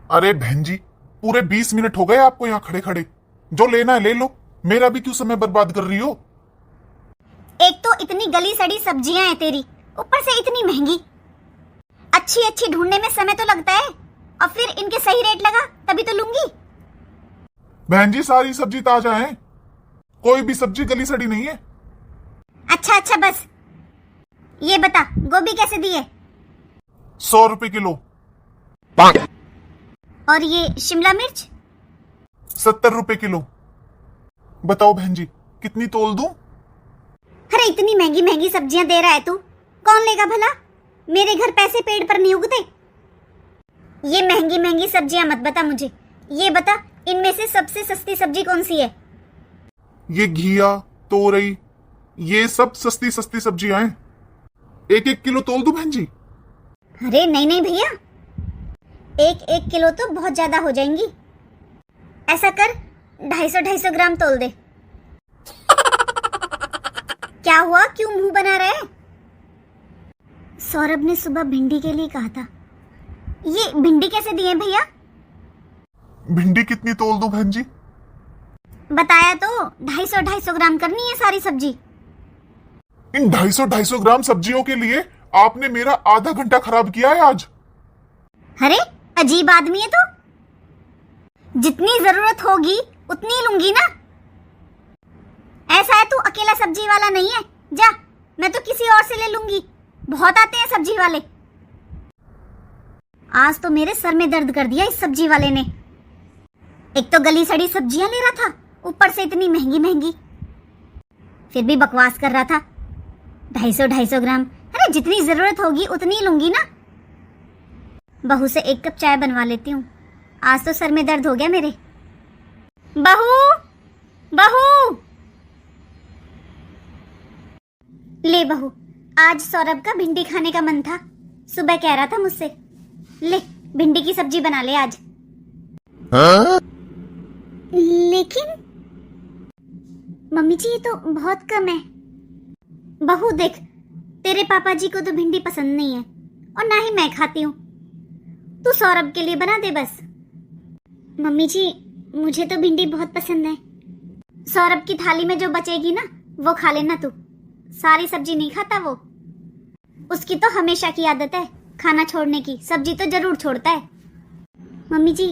अरे बहन जी, पूरे 20 मिनट हो गए आपको यहाँ खड़े खड़े। जो लेना है ले लो, मेरा भी क्यों समय बर्बाद कर रही हो। एक तो इतनी गली सड़ी सब्जियां हैं तेरी, ऊपर से इतनी महंगी। अच्छी अच्छी ढूंढने में समय तो लगता है, और फिर इनके सही रेट लगा तभी तो लूंगी। बहन जी, सारी सब्जी ताजा है, कोई भी सब्जी गली सड़ी नहीं है। अच्छा अच्छा बस, ये बता गोभी कैसे दिए? 100 रुपए किलो। और ये शिमला मिर्च? 70 रुपए किलो। बताओ बहन जी, कितनी तोल दूं? अरे इतनी महंगी महंगी सब्जियां दे रहा है तू, कौन लेगा भला? मेरे घर पैसे पेड़ पर नहीं उगते। ये महंगी महंगी सब्जियां मत बता मुझे, ये बता इनमें से सबसे सस्ती सब्जी कौन सी है? ये घिया, तोरई, ये सब सस्ती सस्ती सब्जियां हैं। 1-1 किलो तोल दूं बहन जी? अरे नहीं नहीं भैया, 1-1 किलो तो बहुत ज्यादा हो जाएंगी। ऐसा कर 250-250 ग्राम तोल दे। क्या हुआ, क्यों मुंह बना रहा है? सौरभ ने सुबह भिंडी के लिए कहा था। ये भिंडी कैसे दिए भैया? भिंडी कितनी तोल दूं बहन जी? बताया तो 250-250 ग्राम करनी है सारी सब्जी। इन 250-250 ग्राम सब्जियों के लिए आपने मेरा आधा घंटा खराब किया है आज। अरे अजीब आदमी है तो, जितनी जरूरत होगी उतनी लूंगी ना। ऐसा है तू अकेला सब्जी वाला नहीं है, जा मैं तो किसी और से ले लूंगी, बहुत आते हैं सब्जी वाले। आज तो मेरे सर में दर्द कर दिया इस सब्जी वाले ने। एक तो गली सड़ी सब्जियां ले रहा था, ऊपर से इतनी महंगी महंगी, फिर भी बकवास कर रहा था। 250-250 ग्राम, अरे जितनी जरूरत होगी उतनी लूंगी ना। बहू से 1 कप चाय बनवा लेती हूँ, आज तो सर में दर्द हो गया मेरे। बहू बहू, ले बहू, आज सौरभ का भिंडी खाने का मन था, सुबह कह रहा था मुझसे, ले भिंडी की सब्जी बना ले आज। लेकिन मम्मी जी ये तो बहुत कम है। बहू देख, तेरे पापा जी को तो भिंडी पसंद नहीं है और ना ही मैं खाती हूँ, तू सौरभ के लिए बना दे बस। मम्मी जी मुझे तो भिंडी बहुत पसंद है, सौरभ की थाली में जो बचेगी ना वो खा लेना तू, सारी सब्जी नहीं खाता वो, उसकी तो हमेशा की आदत है खाना छोड़ने की, सब्जी तो जरूर छोड़ता है। मम्मी जी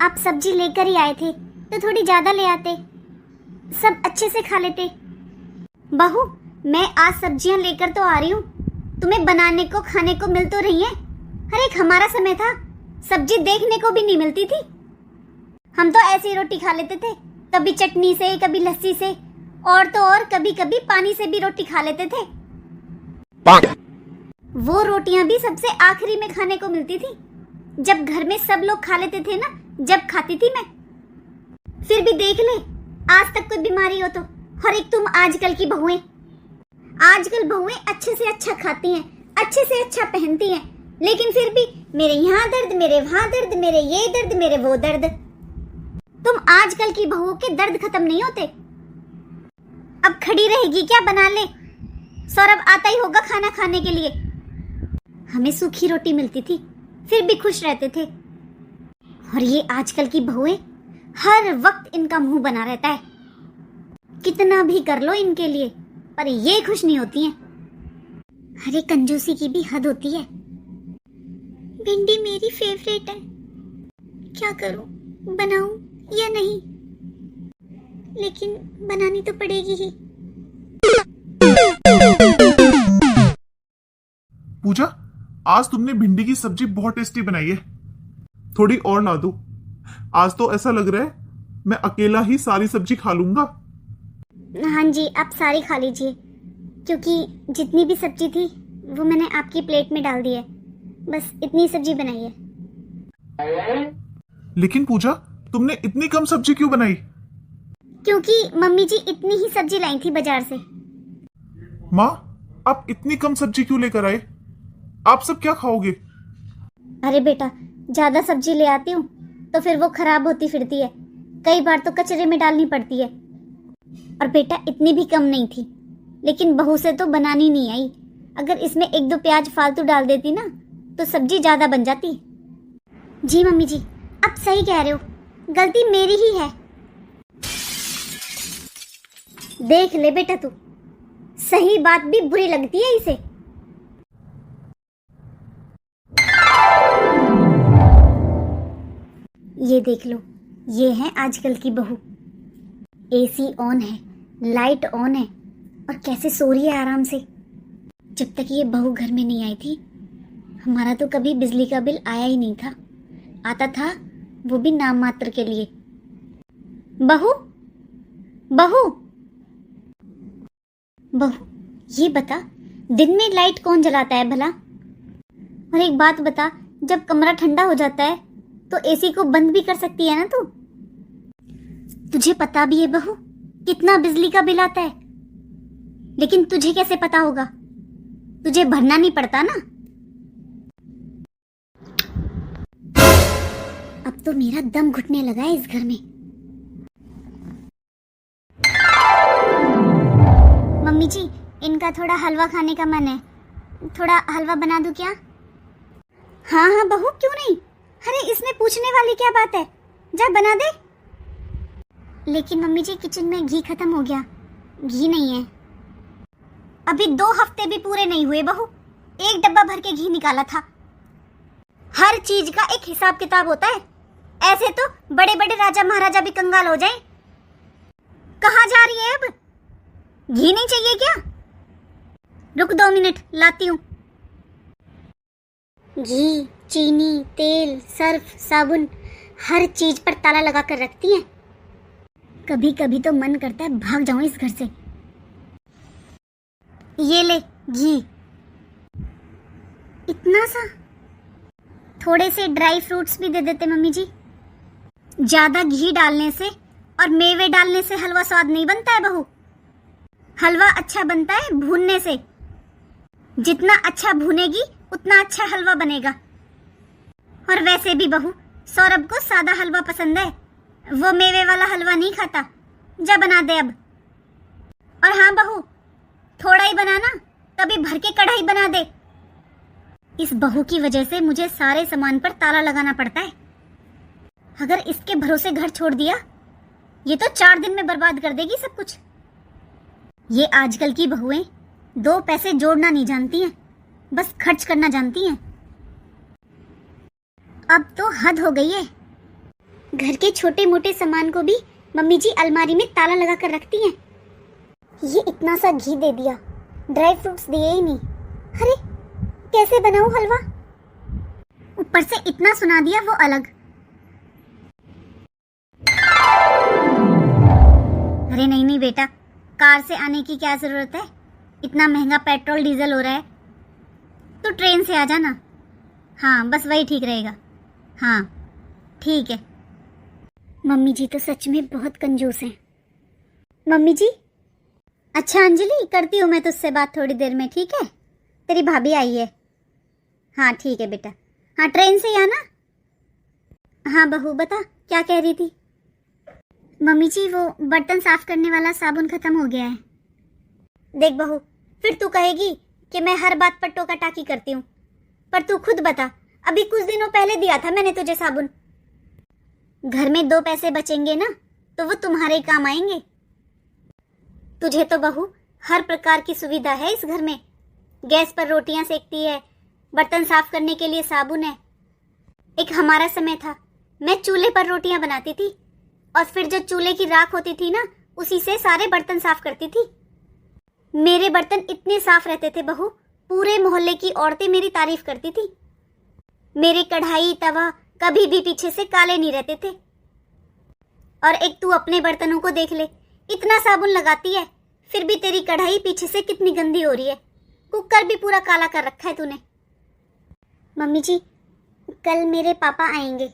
आप सब्जी लेकर ही आए थे तो थोड़ी ज्यादा ले आते, सब अच्छे से खा लेते। बहू मैं आज सब्जियां लेकर तो आ रही हूँ, तुम्हें बनाने को खाने को मिल तो रही है। हर एक हमारा समय था, सब्जी देखने को भी नहीं मिलती थी, हम तो ऐसी रोटी खा लेते थे, कभी चटनी से कभी लस्सी से, और तो और कभी कभी पानी से भी रोटी खा लेते थे। वो रोटियां भी सबसे आखिरी में खाने को मिलती थी, जब घर में सब लोग खा लेते थे ना, जब खाती थी मैं। फिर भी देख ले, आज तक कोई बीमारी हो तो, और एक तुम आजकल की बहुएं, आजकल बहुएं अच्छे से अच्छा खाती हैं, अच्छे से अच्छा पहनती हैं, लेकिन फिर भी मेरे यहाँ दर्द, मेरे वहां दर्द, मेरे ये दर्द, मेरे वो दर्द। तुम आजकल की बहुओं के दर्द खत्म नहीं होते। अब खड़ी रहेगी क्या, बना ले, सौरभ आता ही होगा खाना खाने के लिए। हमें सूखी रोटी मिलती थी फिर भी खुश रहते थे, और ये आजकल की बहुएं हर वक्त इनका मुंह बना रहता है, कितना भी कर लो इनके लिए पर ये खुश नहीं होती हैं। अरे कंजूसी की भी हद होती है। भिंडी मेरी फेवरेट है, क्या करूं, बनाऊं या नहीं, लेकिन बनानी तो पड़ेगी ही। पूजा, आज तुमने भिंडी की सब्जी बहुत टेस्टी बनाई है, थोड़ी और ला दो। आज तो ऐसा लग रहा है मैं अकेला ही सारी सब्जी खा लूंगा। हाँ जी आप सारी खा लीजिए, क्योंकि जितनी भी सब्जी थी वो मैंने आपकी प्लेट में डाल दी है, बस इतनी सब्जी बनाई है। लेकिन पूजा, तुमने इतनी कम सब्जी क्यों बनाई? क्योंकि मम्मी जी इतनी ही सब्जी लाई थी बाजार से। माँ, आप इतनी कम सब्जी क्यों लेकर आए? आप सब क्या खाओगे? अरे बेटा, ज्यादा सब्जी ले आती हूँ तो फिर वो खराब होती फिरती है, कई बार तो कचरे में डालनी पड़ती है। और बेटा इतनी भी कम नहीं थी, लेकिन बहू से तो बनानी नहीं आई, अगर इसमें 1-2 प्याज फालतू डाल देती ना तो सब्जी ज्यादा बन जाती। जी मम्मी जी, अब सही कह रहे हो, गलती मेरी ही है। देख ले बेटा, तू सही बात भी बुरी लगती है इसे। ये देख लो, ये है आजकल की बहू। एसी ऑन है, लाइट ऑन है, और कैसे सो रही है आराम से। जब तक ये बहू घर में नहीं आई थी, हमारा तो कभी बिजली का बिल आया ही नहीं था। आता था वो भी नाम मात्र के लिए। बहू, बहू, बहू, ये बता, दिन में लाइट कौन जलाता है भला? और एक बात बता, जब कमरा ठंडा हो जाता है तो एसी को बंद भी कर सकती है ना तू? तुझे पता भी है बहू कितना बिजली का बिल आता है, लेकिन तुझे कैसे पता होगा? तुझे भरना नहीं पड़ता ना। अब तो मेरा दम घुटने लगा है इस घर में। मम्मी जी, इनका थोड़ा हलवा खाने का मन है, थोड़ा हलवा बना दूं क्या? हाँ हाँ बहू, क्यों नहीं। अरे इसमें पूछने वाली क्या बात है, जा बना दे। लेकिन मम्मी जी, किचन में घी खत्म हो गया, घी नहीं है। अभी 2 हफ्ते भी पूरे नहीं हुए बहू, 1 डब्बा भर के घी निकाला था। हर चीज का एक हिसाब किताब होता है, ऐसे तो बड़े बड़े राजा महाराजा भी कंगाल हो जाएं। कहाँ जा रही है अब? घी नहीं चाहिए क्या? रुक 2 मिनट, लाती हूँ। घी, चीनी, तेल, सर्फ, साबुन, हर चीज पर ताला लगा कर रखती हैं। कभी कभी तो मन करता है भाग जाऊं इस घर से। ये ले घी, इतना सा। थोड़े से ड्राई फ्रूट्स भी दे देते मम्मी जी। ज्यादा घी डालने से और मेवे डालने से हलवा स्वाद नहीं बनता है बहू। हलवा अच्छा बनता है भूनने से। जितना अच्छा भूनेगी उतना अच्छा हलवा बनेगा। और वैसे भी बहू, सौरभ को सादा हलवा पसंद है, वो मेवे वाला हलवा नहीं खाता। जा बना दे अब। और हाँ बहू, थोड़ा ही बनाना, कभी भर के कढ़ाई बना दे। इस बहू की वजह से मुझे सारे सामान पर ताला लगाना पड़ता है। अगर इसके भरोसे घर छोड़ दिया, ये तो 4 दिन में बर्बाद कर देगी सब कुछ। ये आजकल की बहुएं 2 पैसे जोड़ना नहीं जानती हैं, बस खर्च करना जानती हैं। अब तो हद हो गई है। घर के छोटे मोटे सामान को भी मम्मी जी अलमारी में ताला लगा कर रखती हैं। ये इतना सा घी दे दिया, ड्राई फ्रूट्स दिए ही नहीं। अरे कैसे बनाऊं हलवा? ऊपर से इतना सुना दिया वो अलग। अरे नहीं नहीं बेटा, कार से आने की क्या जरूरत है? इतना महंगा पेट्रोल डीजल हो रहा है, तो ट्रेन से आ जाना। हाँ बस वही ठीक रहेगा। हाँ ठीक है। मम्मी जी तो सच में बहुत कंजूस हैं। मम्मी जी, अच्छा अंजलि, करती हूँ मैं तुझसे बात थोड़ी देर में, ठीक है? तेरी भाभी आई है। हाँ ठीक है बेटा। हाँ ट्रेन से ही आना। हाँ बहू बता, क्या कह रही थी? मम्मी जी, वो बर्तन साफ करने वाला साबुन खत्म हो गया है। देख बहू, फिर तू कहेगी कि मैं हर बात पर टोका टाकी करती हूँ। पर तू खुद बता, अभी कुछ दिनों पहले दिया था मैंने तुझे साबुन। घर में 2 पैसे बचेंगे ना, तो वो तुम्हारे काम आएंगे। तुझे तो बहू हर प्रकार की सुविधा है इस घर में। गैस पर रोटियां सेकती है, बर्तन साफ करने के लिए साबुन है। एक हमारा समय था, मैं चूल्हे पर रोटियां बनाती थी, और फिर जो चूल्हे की राख होती थी ना, उसी से सारे बर्तन साफ करती थी। मेरे बर्तन इतने साफ रहते थे बहू, पूरे मोहल्ले की औरतें मेरी तारीफ करती थी। मेरे कढ़ाई तवा कभी भी पीछे से काले नहीं रहते थे। और एक तू अपने बर्तनों को देख ले, इतना साबुन लगाती है, फिर भी तेरी कढ़ाई पीछे से कितनी गंदी हो रही है। कुकर भी पूरा काला कर रखा है तूने। मम्मी जी, कल मेरे पापा आएंगे।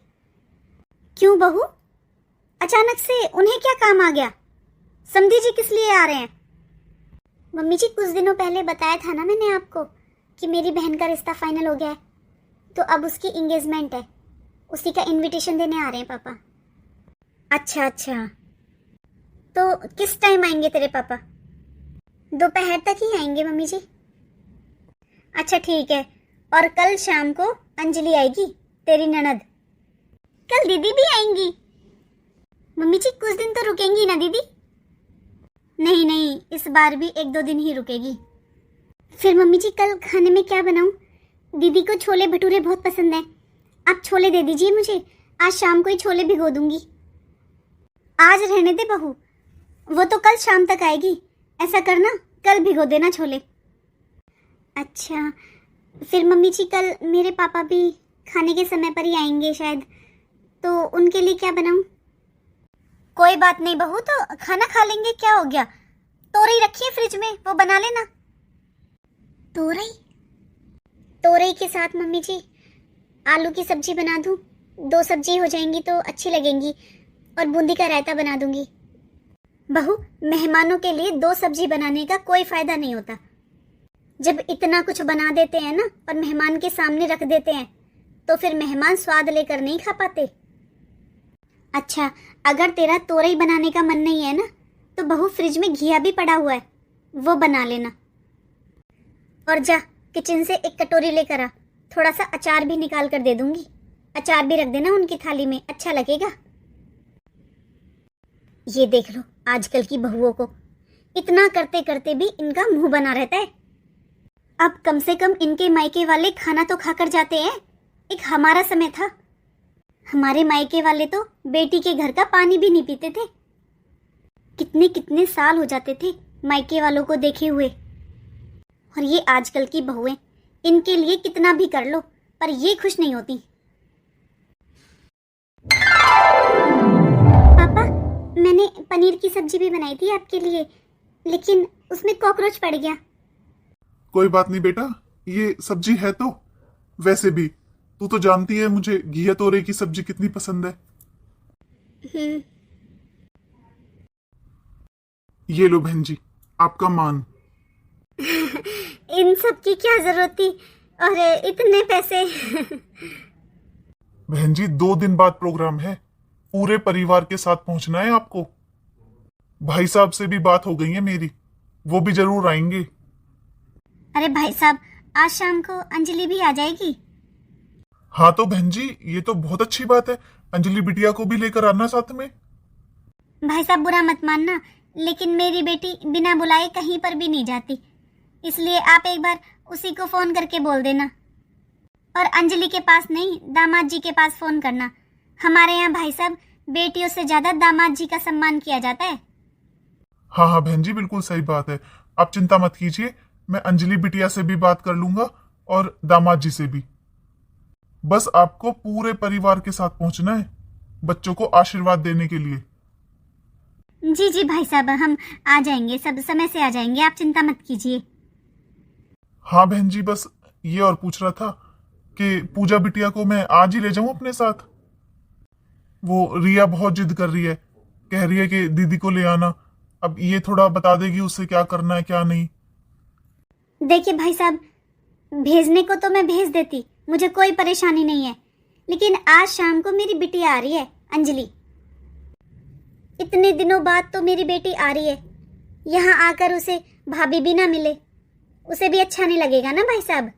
क्यों बहू, अचानक से उन्हें क्या काम आ गया? समधी जी किस लिए आ रहे हैं? मम्मी जी, कुछ दिनों पहले बताया था ना मैंने आपको कि मेरी बहन का रिश्ता फाइनल हो गया है, तो अब उसकी एंगेजमेंट है, उसी का इनविटेशन देने आ रहे हैं पापा। अच्छा अच्छा, तो किस टाइम आएंगे तेरे पापा? दोपहर तक ही आएंगे मम्मी जी। अच्छा ठीक है। और कल शाम को अंजलि आएगी, तेरी ननद। कल दीदी भी आएंगी। मम्मी जी कुछ दिन तो रुकेंगी ना दीदी? नहीं नहीं, इस बार भी 1-2 दिन ही रुकेगी। फिर मम्मी जी कल खाने में क्या बनाऊं? दीदी को छोले भटूरे बहुत पसंद है, आप छोले दे दीजिए मुझे, आज शाम को ही छोले भिगो दूंगी। आज रहने दे बहू, वो तो कल शाम तक आएगी, ऐसा करना कल भिगो देना छोले। अच्छा, फिर मम्मी जी कल मेरे पापा भी खाने के समय पर ही आएंगे शायद, तो उनके लिए क्या बनाऊं? कोई बात नहीं बहू, तो खाना खा लेंगे, क्या हो गया। तोरई रखी है फ्रिज में, वो बना लेना। तोरई? तोरई के साथ मम्मी जी आलू की सब्जी बना दूं? 2 सब्जी हो जाएंगी तो अच्छी लगेंगी, और बूंदी का रायता बना दूंगी। बहू, मेहमानों के लिए 2 सब्जी बनाने का कोई फायदा नहीं होता। जब इतना कुछ बना देते हैं ना और मेहमान के सामने रख देते हैं, तो फिर मेहमान स्वाद लेकर नहीं खा पाते। अच्छा, अगर तेरा तोरई बनाने का मन नहीं है ना, तो बहू फ्रिज में घिया भी पड़ा हुआ है, वो बना लेना। और जा किचन से 1 कटोरी लेकर आ, थोड़ा सा अचार भी निकाल कर दे दूंगी, अचार भी रख देना उनकी थाली में, अच्छा लगेगा। ये देख लो आजकल की बहुओं को, इतना करते करते भी इनका मुंह बना रहता है। अब कम से कम इनके मायके वाले खाना तो खाकर जाते हैं। एक हमारा समय था, हमारे मायके वाले तो बेटी के घर का पानी भी नहीं पीते थे। कितने कितने साल हो जाते थे मायके वालों को देखे हुए। और ये आजकल की बहुएं, इनके लिए कितना भी कर लो पर ये खुश नहीं होती। पापा, मैंने पनीर की सब्जी भी बनाई थी आपके लिए, लेकिन उसमें कॉकरोच पड़ गया। कोई बात नहीं बेटा, ये सब्जी है तो। वैसे भी तू तो जानती है मुझे घिया तोरई की सब्जी कितनी पसंद है। ये लो बहन जी, आपका मान। इन सब की क्या जरूरत थी, और इतने पैसे? बहन जी 2 दिन बाद प्रोग्राम है, पूरे परिवार के साथ पहुंचना है आपको। भाई साहब से भी बात हो गई है मेरी, वो भी जरूर आएंगे। अरे भाई साहब, आज शाम को अंजलि भी आ जाएगी। हाँ तो बहन जी ये तो बहुत अच्छी बात है, अंजलि बिटिया को भी लेकर आना साथ में। भाई साहब बुरा मत मानना, लेकिन मेरी बेटी बिना बुलाए कहीं पर भी नहीं जाती, इसलिए आप एक बार उसी को फोन करके बोल देना। और अंजलि के पास नहीं, दामाद जी के पास फोन करना। हमारे यहाँ भाई साहब बेटियों से ज्यादा दामाद जी का सम्मान किया जाता है। हाँ हाँ बहन जी बिल्कुल सही बात है, आप चिंता मत कीजिए, मैं अंजलि बिटिया से भी बात कर लूंगा और दामाद जी से भी। बस आपको पूरे परिवार के साथ पहुंचना है, बच्चों को आशीर्वाद देने के लिए। जी जी भाई साहब, हम आ जाएंगे, सब समय से आ जाएंगे, आप चिंता मत कीजिए। हाँ बहन जी, बस ये और पूछ रहा था कि पूजा बिटिया को मैं आज ही ले जाऊं अपने साथ। वो रिया बहुत जिद कर रही है, कह रही है कि दीदी को ले आना। अब ये थोड़ा बता देगी उससे क्या करना है क्या नहीं। देखिए भाई साहब, भेजने को तो मैं भेज देती, मुझे कोई परेशानी नहीं है, लेकिन आज शाम को मेरी बिटिया आ रही है अंजलि। इतने दिनों बाद तो मेरी बेटी आ रही है, यहाँ आकर उसे भाभी भी ना मिले, उसे भी अच्छा नहीं लगेगा ना भाई साहब।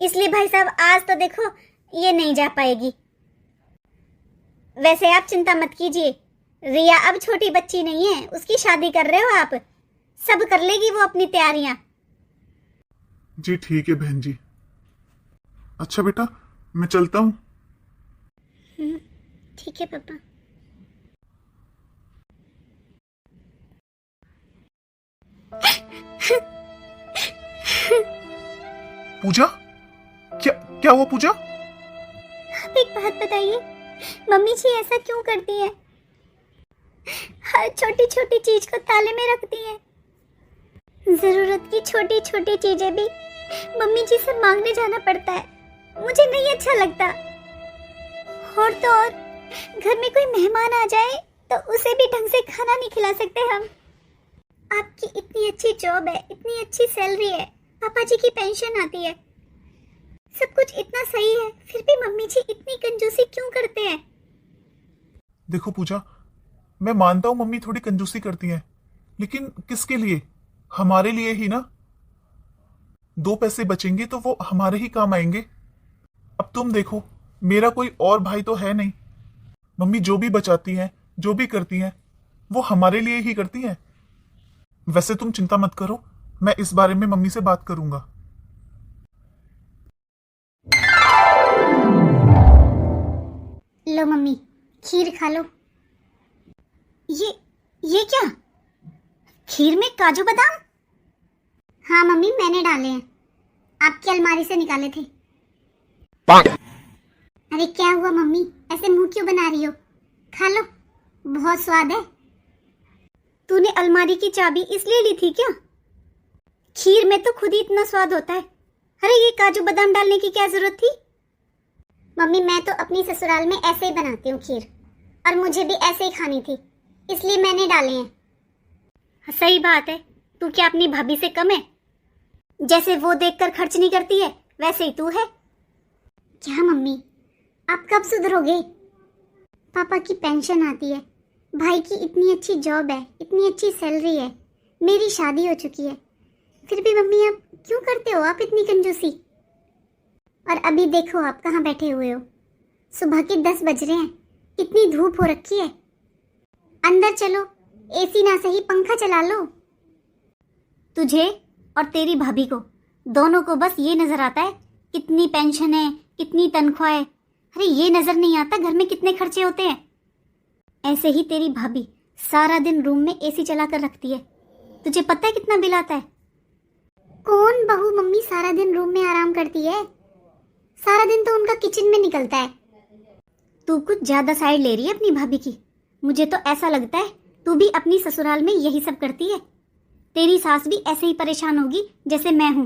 इसलिए भाई साहब आज तो देखो ये नहीं जा पाएगी। वैसे आप चिंता मत कीजिए, रिया अब छोटी बच्ची नहीं है, उसकी शादी कर रहे हो आप, सब कर लेगी वो अपनी तैयारियां। जी ठीक है बहन जी। अच्छा बेटा मैं चलता हूँ। ठीक है पापा। पूजा, क्या क्या हुआ पूजा? आप एक बात बताइए, मम्मी जी ऐसा क्यों करती है? हर छोटी छोटी चीज को ताले में रखती है। जरूरत की छोटी छोटी चीजें भी मम्मी जी से मांगने जाना पड़ता है, मुझे नहीं अच्छा लगता। और तो और घर में कोई मेहमान आ जाए तो उसे भी ढंग से खाना नहीं खिला सकते हम। आपकी इतनी अच्छी जॉब है, इतनी अच्छी सैलरी है, पापा जी की पेंशन आती है, सब कुछ इतना सही है, फिर भी मम्मी जी इतनी कंजूसी क्यों करते हैं? देखो पूजा, मैं मानता हूँ मम्मी थोड़ी कंजूसी करती हैं, लेकिन किसके लिए? हमारे लिए ही ना। 2 पैसे बचेंगे तो वो हमारे ही काम आएंगे। अब तुम देखो, मेरा कोई और भाई तो है नहीं। मम्मी जो भी बचाती हैं, जो भी करती हैं, वो हमारे लिए ही करती हैं। वैसे तुम चिंता मत करो, मैं इस बारे में मम्मी से बात करूंगा। लो मम्मी, खीर खा लो। ये क्या? खीर में काजू बादाम? हाँ मम्मी, मैंने डाले हैं, आपकी अलमारी से निकाले थे। अरे क्या हुआ मम्मी, ऐसे मुंह क्यों बना रही हो? खा लो, बहुत स्वाद है। तूने अलमारी की चाबी इसलिए ली थी क्या? खीर में तो खुद ही इतना स्वाद होता है। अरे ये काजू बादाम डालने की क्या जरूरत थी? मम्मी मैं तो अपनी ससुराल में ऐसे ही बनाती हूँ खीर, और मुझे भी ऐसे ही खानी थी, इसलिए मैंने डाले हैं। सही बात है, तू क्या अपनी भाभी से कम है? जैसे वो देखकर खर्च नहीं करती है, वैसे ही तू है। क्या मम्मी, आप कब सुधरोगे? पापा की पेंशन आती है, भाई की इतनी अच्छी जॉब है, इतनी अच्छी सैलरी है, मेरी शादी हो चुकी है, फिर भी मम्मी आप क्यों करते हो आप इतनी कंजूसी? और अभी देखो आप कहाँ बैठे हुए हो, सुबह के 10 बज रहे हैं, कितनी धूप हो रखी है। अंदर चलो, एसी ना सही पंखा चला लो। तुझे और तेरी भाभी को दोनों को बस ये नजर आता है कितनी पेंशन है, कितनी तनख्वाह है। अरे ये नजर नहीं आता घर में कितने खर्चे होते हैं। ऐसे ही तेरी भाभी सारा दिन रूम में एसी चला कर रखती है, तुझे पता है कितना बिल आता है? कौन बहू मम्मी सारा दिन रूम में आराम करती है? सारा दिन तो उनका किचन में निकलता है। तू कुछ ज्यादा साइड ले रही है अपनी भाभी की। मुझे तो ऐसा लगता है तू भी अपनी ससुराल में यही सब करती है। तेरी सास भी ऐसे ही परेशान होगी जैसे मैं हूँ।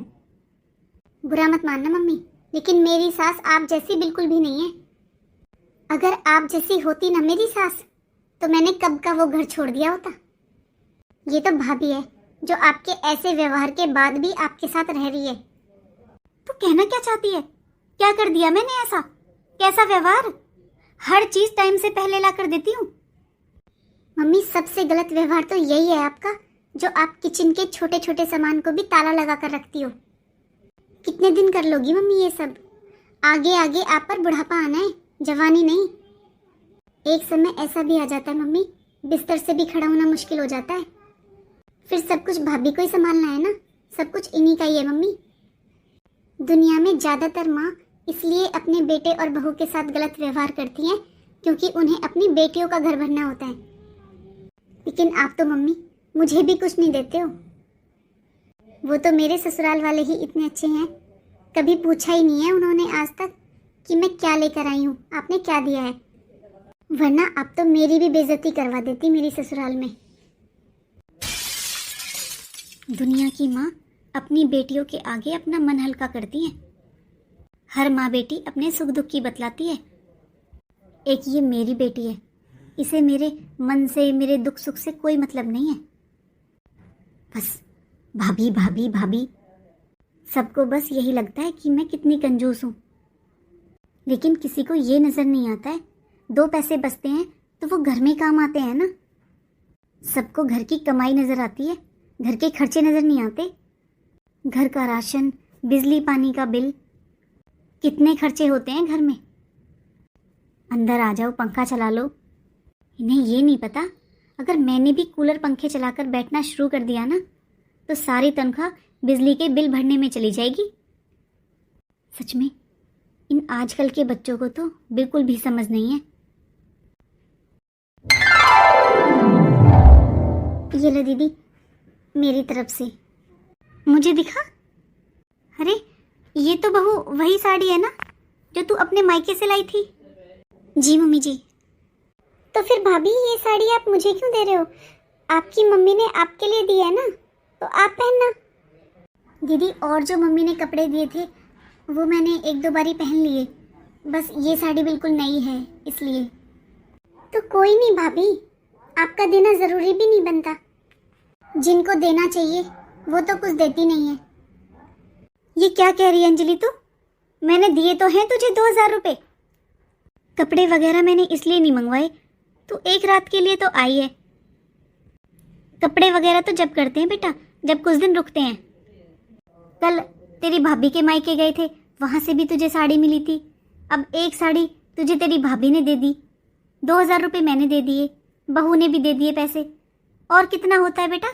बुरा मत मानना मम्मी, लेकिन मेरी सास आप जैसी बिल्कुल भी नहीं है। अगर आप जैसी होती ना मेरी सास, तो मैंने कब का वो घर छोड़ दिया होता। ये तो भाभी है जो आपके ऐसे व्यवहार के बाद भी आपके साथ रह रही है। तू कहना क्या चाहती है? क्या कर दिया मैंने ऐसा? कैसा व्यवहार? हर चीज टाइम से पहले ला कर देती हूँ। मम्मी सबसे गलत व्यवहार तो यही है आपका, जो आप किचन के छोटे छोटे सामान को भी ताला लगा कर रखती हो। कितने दिन कर लोगी मम्मी ये सब? आगे आगे आप पर बुढ़ापा आना है, जवानी नहीं। एक समय ऐसा भी आ जाता है मम्मी, बिस्तर से भी खड़ा होना मुश्किल हो जाता है। फिर सब कुछ भाभी को ही संभालना है ना, सब कुछ इन्हीं का ही है मम्मी। दुनिया में ज्यादातर माँ इसलिए अपने बेटे और बहू के साथ गलत व्यवहार करती हैं क्योंकि उन्हें अपनी बेटियों का घर भरना होता है। लेकिन आप तो मम्मी मुझे भी कुछ नहीं देते हो। वो तो मेरे ससुराल वाले ही इतने अच्छे हैं, कभी पूछा ही नहीं है उन्होंने आज तक कि मैं क्या लेकर आई हूँ, आपने क्या दिया है। वरना आप तो मेरी भी बेइज्जती करवा देती मेरी ससुराल में। दुनिया की माँ अपनी बेटियों के आगे अपना मन हल्का करती हैं। हर माँ बेटी अपने सुख दुख की बतलाती है। एक ये मेरी बेटी है, इसे मेरे मन से, मेरे दुख सुख से कोई मतलब नहीं है। बस भाभी भाभी भाभी, सबको बस यही लगता है कि मैं कितनी कंजूस हूँ। लेकिन किसी को ये नज़र नहीं आता है 2 पैसे बचते हैं तो वो घर में काम आते हैं ना। सबको घर की कमाई नज़र आती है, घर के खर्चे नज़र नहीं आते। घर का राशन, बिजली पानी का बिल, कितने खर्चे होते हैं घर में। अंदर आ जाओ, पंखा चला लो। इन्हें ये नहीं पता अगर मैंने भी कूलर पंखे चलाकर बैठना शुरू कर दिया ना, तो सारी तनख्वाह बिजली के बिल भरने में चली जाएगी। सच में इन आजकल के बच्चों को तो बिल्कुल भी समझ नहीं है। ये लो दीदी, मेरी तरफ से। मुझे दिखा? अरे ये तो बहू वही साड़ी है ना जो तू अपने मायके से लाई थी? जी मम्मी जी। तो फिर भाभी ये साड़ी आप मुझे क्यों दे रहे हो? आपकी मम्मी ने आपके लिए दी है ना, तो आप पहनना। दीदी और जो मम्मी ने कपड़े दिए थे वो मैंने 1-2 बारी पहन लिए, बस ये साड़ी बिल्कुल नई है इसलिए। तो कोई नहीं भाभी, आपका देना ज़रूरी भी नहीं बनता। जिनको देना चाहिए वो तो कुछ देती नहीं है। ये क्या कह रही है अंजलि तू? मैंने दिए तो हैं तुझे 2000 रुपये। कपड़े वगैरह मैंने इसलिए नहीं मंगवाए, तू एक रात के लिए तो आई है। कपड़े वगैरह तो जब करते हैं बेटा, जब कुछ दिन रुकते हैं। कल तेरी भाभी के मायके गए थे, वहाँ से भी तुझे साड़ी मिली थी। अब एक साड़ी तुझे तेरी भाभी ने दे दी, 2,000 रुपये मैंने दे दिए, बहू ने भी दे दिए पैसे, और कितना होता है बेटा?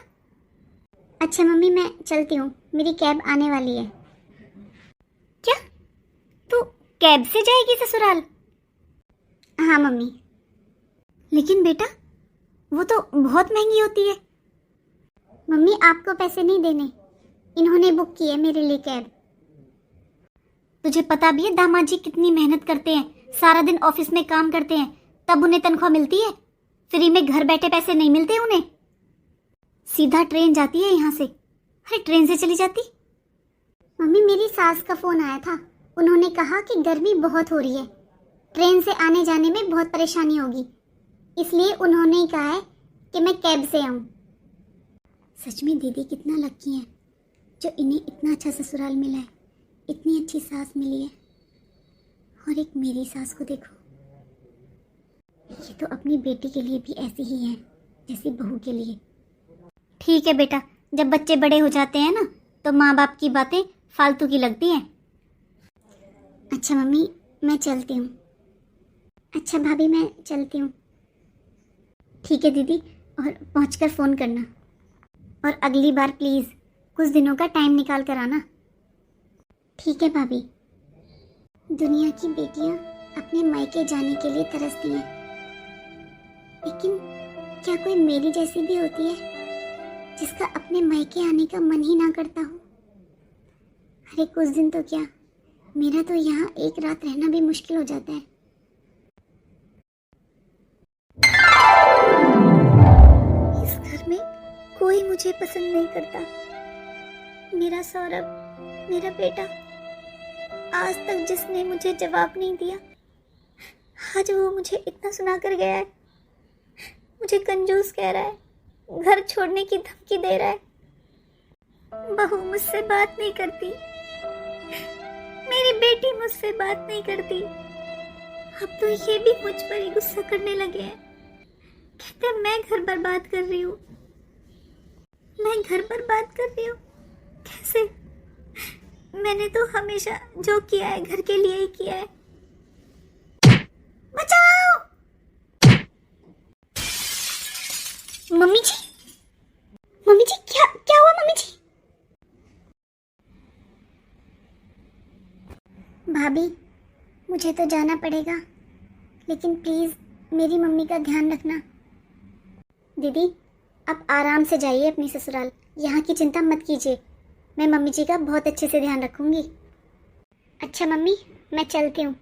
अच्छा मम्मी मैं चलती हूँ, मेरी कैब आने वाली है। क्या तू कैब से जाएगी ससुराल? हाँ मम्मी। लेकिन बेटा वो तो बहुत महंगी होती है। मम्मी आपको पैसे नहीं देने, इन्होंने बुक की है मेरे लिए कैब। तुझे पता भी है दामाद जी कितनी मेहनत करते हैं, सारा दिन ऑफिस में काम करते हैं, तब उन्हें तनख्वाह मिलती है। फ्री में घर बैठे पैसे नहीं मिलते उन्हें। सीधा ट्रेन जाती है यहाँ से। अरे ट्रेन से चली जाती। मम्मी मेरी सास का फोन आया था, उन्होंने कहा कि गर्मी बहुत हो रही है, ट्रेन से आने जाने में बहुत परेशानी होगी, इसलिए उन्होंने ही कहा है कि मैं कैब से आऊँ। सच में दीदी कितना लकी है जो इन्हें इतना अच्छा ससुराल मिला है, इतनी अच्छी सास मिली है। और एक मेरी सास को देखो, ये तो अपनी बेटी के लिए भी ऐसी ही है जैसी बहू के लिए। ठीक है बेटा, जब बच्चे बड़े हो जाते हैं ना तो माँ बाप की बातें फालतू की लगती हैं। अच्छा मम्मी मैं चलती हूँ। अच्छा भाभी मैं चलती हूँ। ठीक है दीदी, और पहुँचकर फ़ोन करना, और अगली बार प्लीज़ कुछ दिनों का टाइम निकाल कर आना। ठीक है भाभी। दुनिया की बेटियाँ अपने मायके जाने के लिए तरसती हैं, लेकिन क्या कोई मेरी जैसी भी होती है जिसका अपने मायके आने का मन ही ना करता हो? अरे कुछ दिन तो क्या, मेरा तो यहाँ एक रात रहना भी मुश्किल हो जाता है। इस घर में कोई मुझे पसंद नहीं करता। मेरा सौरभ, मेरा बेटा, आज तक जिसने मुझे जवाब नहीं दिया, आज वो मुझे इतना सुना कर गया है। मुझे कंजूस कह रहा है, घर छोड़ने की धमकी दे रहा है, बहू मुझसे बात नहीं करती, मेरी बेटी मुझसे बात नहीं करती। अब तो ये भी मुझ पर ही गुस्सा करने लगे हैं। कहते हैं मैं घर बर्बाद कर रही हूँ, मैं घर बर्बाद कर रही हूँ। कैसे? मैंने तो हमेशा जो किया है घर के लिए ही किया है। बचाओ! मम्मी जी, मम्मी जी, क्या क्या हुआ मम्मी जी? भाभी मुझे तो जाना पड़ेगा, लेकिन प्लीज मेरी मम्मी का ध्यान रखना। दीदी आप आराम से जाइए अपनी ससुराल, यहाँ की चिंता मत कीजिए, मैं मम्मी जी का बहुत अच्छे से ध्यान रखूंगी। अच्छा मम्मी मैं चलती हूँ।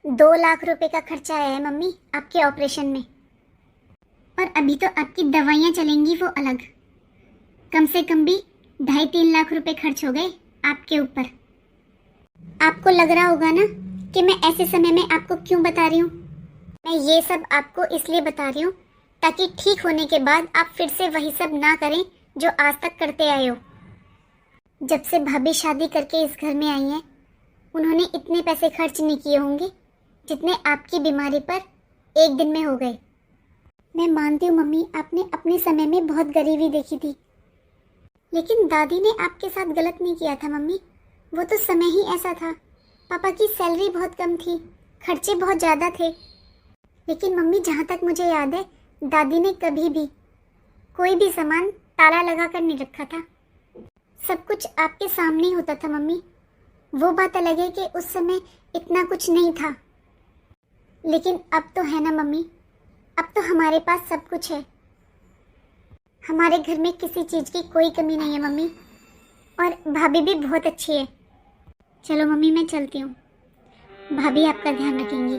2 लाख रुपए का खर्चा आया है मम्मी आपके ऑपरेशन में, और अभी तो आपकी दवाइयाँ चलेंगी वो अलग। कम से कम भी 2.5-3 लाख रुपए खर्च हो गए आपके ऊपर। आपको लग रहा होगा ना कि मैं ऐसे समय में आपको क्यों बता रही हूँ। मैं ये सब आपको इसलिए बता रही हूँ ताकि ठीक होने के बाद आप फिर से वही सब ना करें जो आज तक करते आए हो। जब से भाभी शादी करके इस घर में आई हैं, उन्होंने इतने पैसे खर्च नहीं किए होंगे जितने आपकी बीमारी पर एक दिन में हो गए। मैं मानती हूँ मम्मी, आपने अपने समय में बहुत गरीबी देखी थी, लेकिन दादी ने आपके साथ गलत नहीं किया था मम्मी। वो तो समय ही ऐसा था, पापा की सैलरी बहुत कम थी, खर्चे बहुत ज़्यादा थे। लेकिन मम्मी जहाँ तक मुझे याद है, दादी ने कभी भी कोई भी सामान ताला लगा कर नहीं रखा था। सब कुछ आपके सामने ही होता था मम्मी। वो बात अलग है कि उस समय इतना कुछ नहीं था, लेकिन अब तो है ना मम्मी, अब तो हमारे पास सब कुछ है। हमारे घर में किसी चीज़ की कोई कमी नहीं है मम्मी, और भाभी भी बहुत अच्छी है। चलो मम्मी मैं चलती हूँ, भाभी आपका ध्यान रखेंगी।